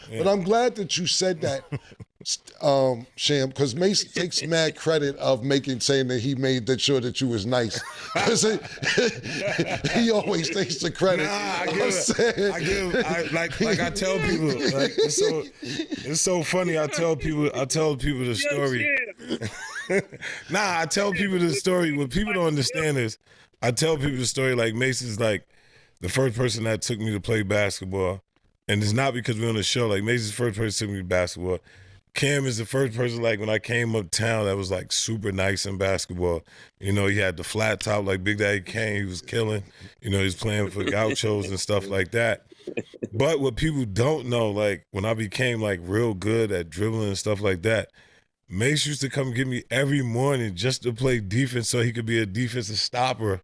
But I'm glad that you said that, Sham, because Mace takes mad credit of saying that he made sure that you was nice. Because he always takes the credit. Like I tell people, like it's so funny. I tell people the story. I tell people the story. What people don't understand is, I tell people the story. Like Mace is like the first person that took me to play basketball, and it's not because we're on the show. Like Mace is the first person to take me to basketball. Cam is the first person, like, when I came uptown, that was, like, super nice in basketball. You know, he had the flat top, like Big Daddy Kane. He was killing. You know, he was playing for Gauchos and stuff like that. But what people don't know, like, when I became, like, real good at dribbling and stuff like that, Mace used to come get me every morning just to play defense so he could be a defensive stopper.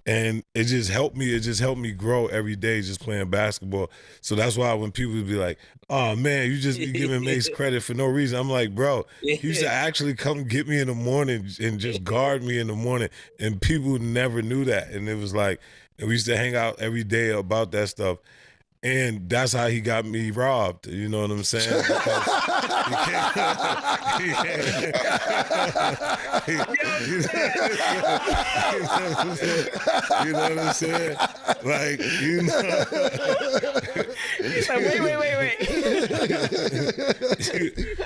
And it just helped me. It just helped me grow every day just playing basketball. So that's why when people would be like, oh, man, you just be giving Mace credit for no reason. I'm like, bro, he used to actually come get me in the morning and just guard me in the morning. And people never knew that. And it was like, and we used to hang out every day about that stuff. And that's how he got me robbed. You know what I'm saying? You know what I'm saying? Like, you know. He's like, wait.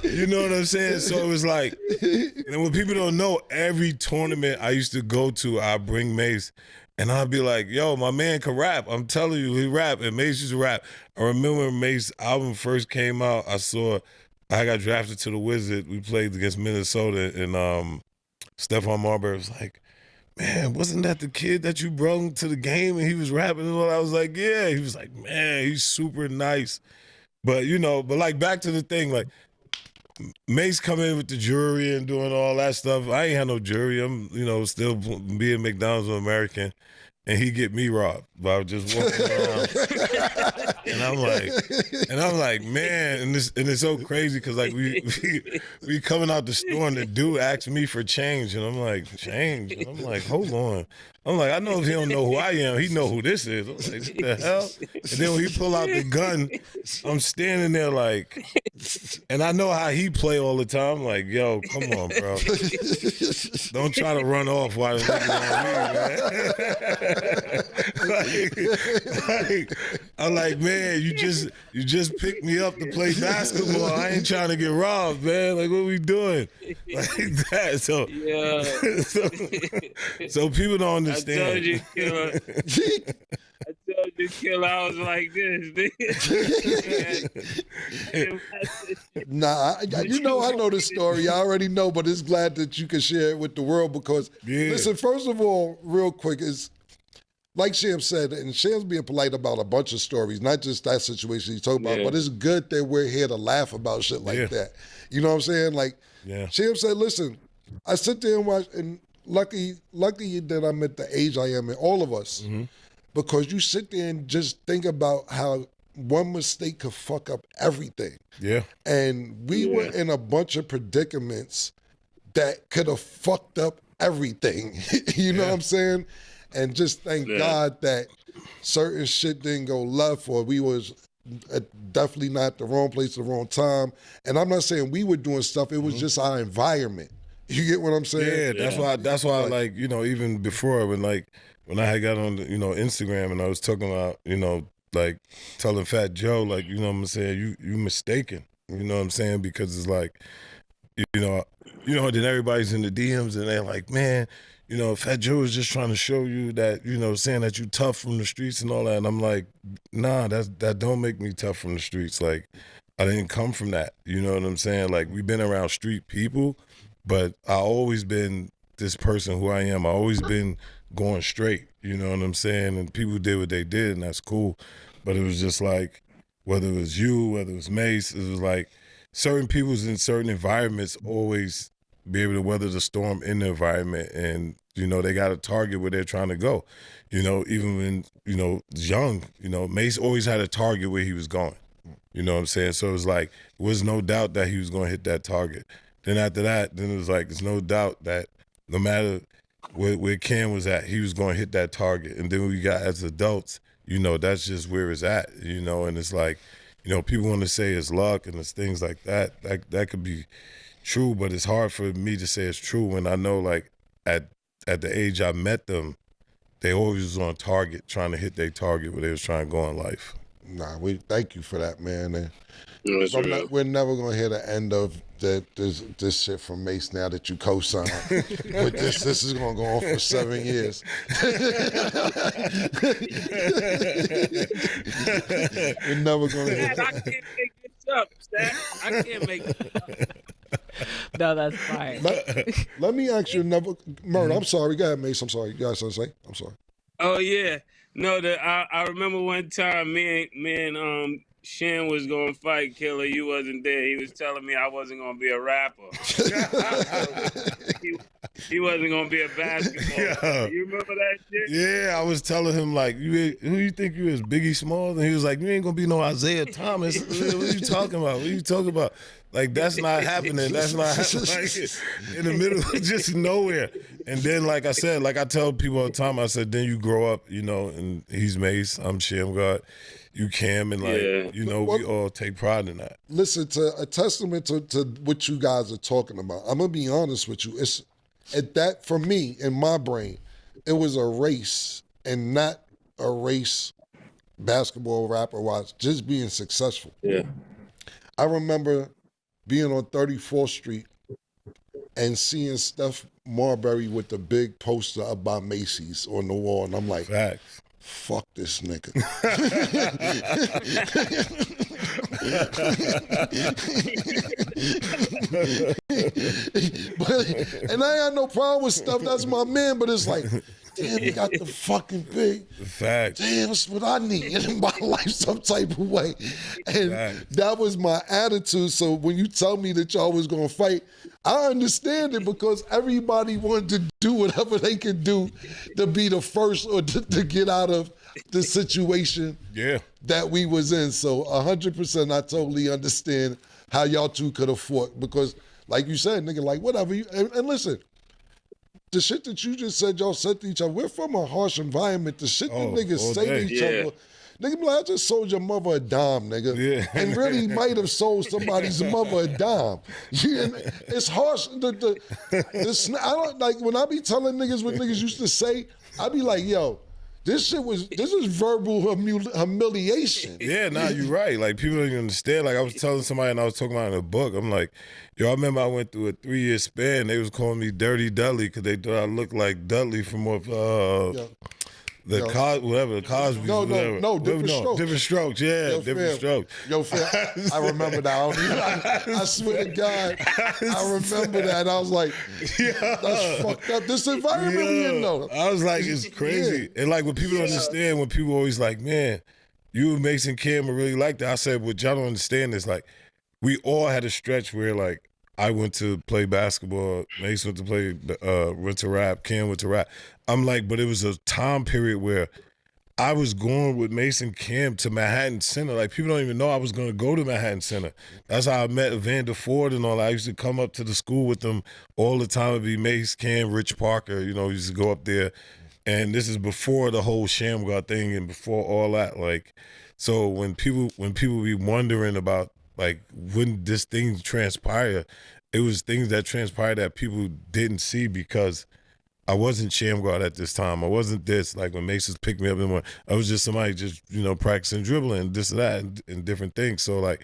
You know what I'm saying? So it was like, and what people don't know, every tournament I used to go to, I bring Mace. And I'd be like, yo, my man can rap. I'm telling you, he rap. And Mace used to rap. I remember when Mace's album first came out, I got drafted to the Wizard. We played against Minnesota, and Stephon Marbury was like, man, wasn't that the kid that you brought to the game and he was rapping and all? I was like, yeah. He was like, man, he's super nice. But, you know, like, back to the thing, like, Mace come in with the jury and doing all that stuff. I ain't had no jury. I'm, you know, still being McDonald's American, and he get me robbed by just walking around. and I'm like, man, and it's so crazy because like we coming out the store and the dude asked me for change, and I'm like, change? And I'm like, hold on. I'm like, I know if he don't know who I am, he know who this is. I'm like, what the hell? And then when he pull out the gun, I'm standing there like, and I know how he play all the time. I'm like, yo, come on, bro. Don't try to run off while it's looking on me, man. I'm like, man, you just picked me up to play basketball. I ain't trying to get robbed, man. Like, what we doing? Like that. So, Yeah. so people don't understand. I told you, Killer, I was like this. Nah, you know I know the story. I already know, but it's glad that you can share it with the world because, listen, first of all, real quick, is like Sham said, and Sham's being polite about a bunch of stories, not just that situation he's talking about, but it's good that we're here to laugh about shit like that. You know what I'm saying? Like, Sham said, listen, I sit there and watch, and lucky that I'm at the age I am, and all of us, because you sit there and just think about how one mistake could fuck up everything. Yeah. And we were in a bunch of predicaments that could have fucked up everything. You know what I'm saying? And just thank God that certain shit didn't go left, or we was definitely not the wrong place at the wrong time. And I'm not saying we were doing stuff, it was just our environment. You get what I'm saying? Yeah, that's why like, you know, even before when I had got on, you know, Instagram and I was talking about, you know, like telling Fat Joe, like, you know what I'm saying, you mistaken. You know what I'm saying? Because it's like, you know, then everybody's in the DMs and they're like, man, you know, Fat Joe is just trying to show you that, you know, saying that you tough from the streets and all that. And I'm like, nah, that don't make me tough from the streets. Like, I didn't come from that. You know what I'm saying? Like, we've been around street people, but I always been this person who I am. I always been going straight. You know what I'm saying? And people did what they did, and that's cool. But it was just like, whether it was you, whether it was Mace, it was like certain people's in certain environments always be able to weather the storm in the environment, and you know they got a target where they're trying to go. You know, even when you know young, you know Mace always had a target where he was going. You know what I'm saying? So it was like there was no doubt that he was going to hit that target. Then after that, then it was like there's no doubt that no matter where Cam was at, he was going to hit that target. And then we got as adults, you know, that's just where it's at. You know, and it's like people want to say it's luck and it's things like that. That could be true, but it's hard for me to say it's true when I know, like, at the age I met them, they always was on target, trying to hit their target where they was trying to go in life. Nah, we thank you for that, man. And That's we're never gonna hear the end of this shit from Mace now that you co-signed. But this is gonna go on for 7 years. We're never gonna hear. I can't make this up, Stat. I can't make this up. No, that's fine. Let me ask you another. Murder, I'm sorry. Go ahead, Mace. I'm sorry. You got something to say? I'm sorry. Oh yeah, no. I remember one time me and Shan was gonna fight Killer. You wasn't there. He was telling me I wasn't gonna be a rapper. he wasn't gonna be a basketball player. You remember that shit? Yeah, I was telling him, like, who you think you is, Biggie Smalls? And he was like, you ain't gonna be no Isiah Thomas. What are you talking about? What are you talking about? Like, that's not happening. That's not happening. Like, in the middle of just nowhere. And then, like I said, like I tell people all the time, I said, then you grow up, and he's Mace, I'm Shammgod, you Cam, and we all take pride in that. Listen, to a testament to what you guys are talking about, I'm gonna be honest with you. It's at that, for me, in my brain, it was a race, and not a race basketball rapper wise, just being successful. Yeah. I remember being on 34th Street and seeing Steph Marbury with the big poster about Macy's on the wall, and I'm like, facts. Fuck this nigga. And I ain't got no problem with stuff. That's my man. But it's like, damn, he got the fucking big. Fact. Damn, that's what I need in my life some type of way. And that was my attitude. So when you tell me that y'all was going to fight, I understand it because everybody wanted to do whatever they could do to be the first or to get out of the situation that we was in. So 100% I totally understand how y'all two could have fought because, like you said, nigga, like whatever. And listen, the shit that you just said y'all said to each other, we're from a harsh environment. The shit that niggas say to each other, nigga be like, I just sold your mother a dime, nigga. Yeah. And really might have sold somebody's mother a dime. It's harsh. I don't, like, when I be telling niggas what niggas used to say, I be like, yo, this is verbal humiliation. Yeah, nah, you're right. Like, people don't even understand. Like, I was telling somebody, and I was talking about it in a book, I'm like, yo, I remember I went through a 3-year span. They was calling me Dirty Dudley because they thought I looked like Dudley from the Cosby. No, different strokes. Yeah, different strokes. Yo, fam, I remember that. I swear to God, I remember that. I was like, that's fucked up. This environment we in, though. I was like, it's crazy. And like, when people don't understand, when people always like, man, you and Mason Cam are really like that. I said, what y'all don't understand is, like, we all had a stretch where, like, I went to play basketball, Mace went to play, went to rap, Cam went to rap. I'm like, but it was a time period where I was going with Mason Cam to Manhattan Center. Like, people don't even know I was going to go to Manhattan Center. That's how I met Evander Ford and all that. I used to come up to the school with them all the time. It'd be Mace, Cam, Rich Parker, used to go up there. And this is before the whole Shammgod thing and before all that. Like, so when people be wondering about, like, when this thing transpired, it was things that transpired that people didn't see because I wasn't Shammgod at this time. I wasn't this. Like, when Mason picked me up in the morning, I was just somebody just, practicing dribbling and this and that and different things. So, like,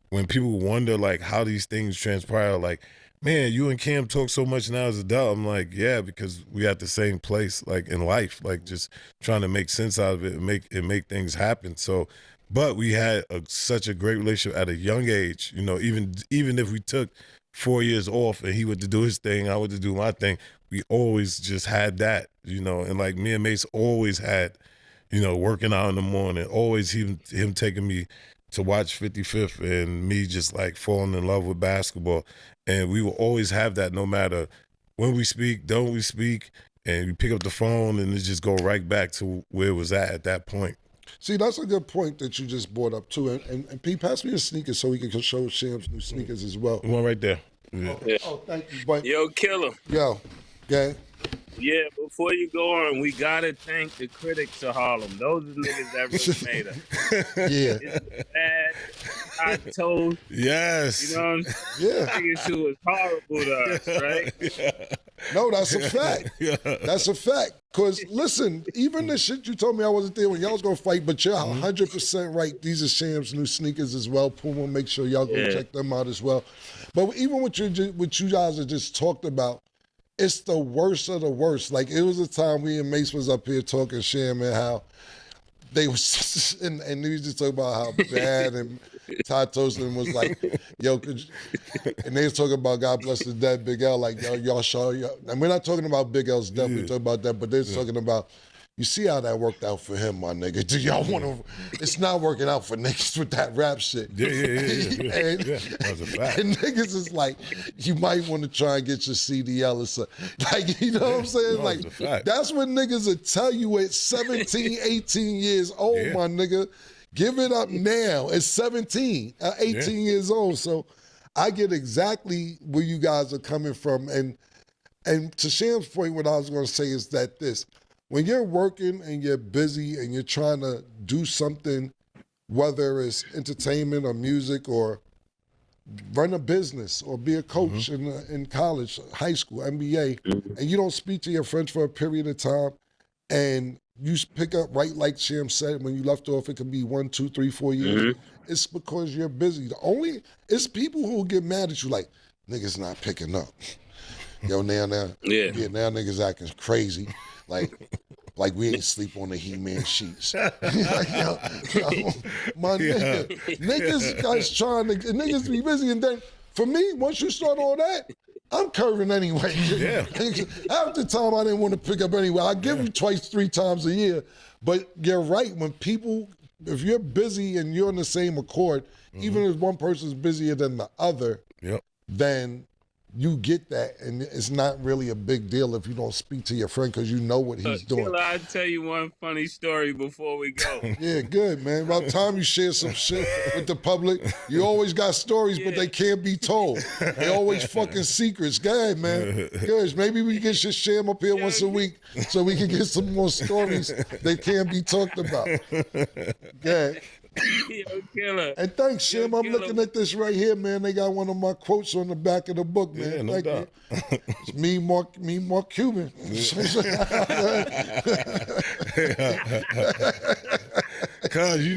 when people wonder, like, how these things transpire, like, man, you and Cam talk so much now as adult. I'm like, yeah, because we at the same place, like, in life, like, just trying to make sense out of it and make things happen. So, but we had such a great relationship at a young age, even if we took 4 years off and he went to do his thing, I went to do my thing, we always just had that, and like me and Mace always had, working out in the morning, always him taking me to watch 55th and me just like falling in love with basketball. And we will always have that no matter when we speak, don't we speak, and we pick up the phone and it just go right back to where it was at that point. See, that's a good point that you just brought up too. And Pete, pass me the sneakers so we can show Sham's new sneakers as well. One right there. Yeah. Oh, thank you. But, Yo, Killer. Yo, okay. Yeah, before you go on, we gotta thank the critics of Harlem. Those are niggas that really made us. Yeah. It's bad. Untold. Yes. You know what I'm saying? Yeah. Niggas who was horrible to us, right? No, that's a fact. That's a fact. Because, listen, even the shit you told me I wasn't there when y'all was going to fight, but you're 100% right. These are Sham's new sneakers as well. Puma, make sure y'all go check them out as well. But even what you guys have just talked about, it's the worst of the worst. Like, it was a time we and Mace was up here talking Sham and how they was, and we was just talking about how bad and Todd Toaston was like, yo, and they was talking about God bless the dead, Big L, like, yo, y'all show, and we're not talking about Big L's death, we're talking about that, but they're talking about, you see how that worked out for him, my nigga. Do y'all want to, it's not working out for niggas with that rap shit. Yeah. That's a fact. And niggas is like, you might want to try and get your CDL or something. Like, you know what I'm saying? No, like, that's what niggas will tell you at 17, 18 years old, my nigga. Give it up now. It's 17, 18 years old. So I get exactly where you guys are coming from. And to Sham's point, what I was going to say is that when you're working and you're busy and you're trying to do something, whether it's entertainment or music or run a business or be a coach in college, high school, NBA, and you don't speak to your friends for a period of time, and you pick up right like Sham said, when you left off, it could be 1, 2, 3, 4 years. It's because you're busy. It's people who get mad at you like, niggas not picking up. Yo, now niggas acting crazy. Like we ain't sleep on the He-Man sheets. Like, yo, my nigga, niggas be busy, and then for me, once you start all that, I'm curving anyway. Half the time I didn't want to pick up anyway. I give you twice, 3 times a year, but you're right. When people, if you're busy and you're on the same accord, even if one person's busier than the other, then you get that, and it's not really a big deal if you don't speak to your friend because you know what he's doing. I'll tell you one funny story before we go. Yeah, good, man. About time you share some shit with the public. You always got stories, but they can't be told. They always fucking secrets. Go ahead, man. Good. Maybe we can just share them up here once a week so we can get some more stories that can't be talked about. Go ahead. Yo, killer. And thanks, Sham. I'm looking at this right here, man. They got one of my quotes on the back of the book, man. Yeah, no Thank doubt. you. It's me, Mark Cuban. Cause you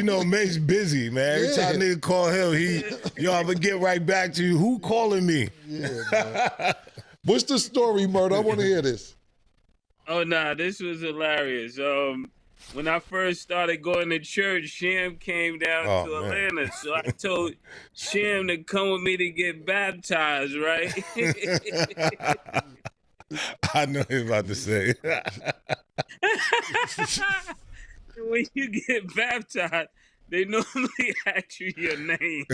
know, Mace busy, man. Every time nigga call him, I'm gonna get right back to you. Who calling me? Yeah, man. What's the story, Murder? I want to hear this. Oh, nah, this was hilarious. When I first started going to church, Sham came down to Atlanta. So I told Sham to come with me to get baptized, right? I know what he's about to say. When you get baptized, they normally ask you your name.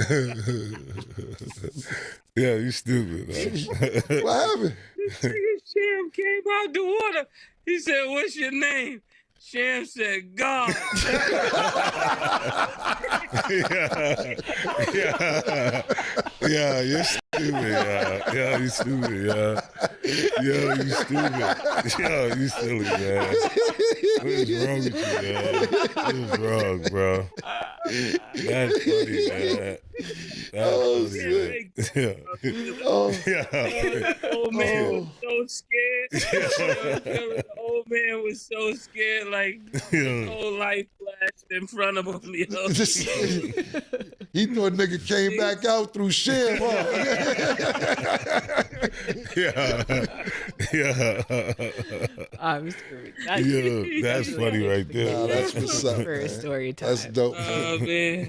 Yeah, you stupid, man. What happened? This nigga Sham came out the water. He said, "What's your name?" Sham said, "God." Yeah, you're stupid, yeah, you stupid, yeah. Yo, you stupid. Yo, you silly, man. What is wrong with you, man? What is wrong, bro? That's funny, man. That's funny, man. The old man was so scared. The old man was so scared, like his whole life flashed in front of him. You know? He thought nigga came back out through Sham, huh? I'm screwed. That's funny right there. Nah, that's what's up. For a story time. That's dope. Oh, man.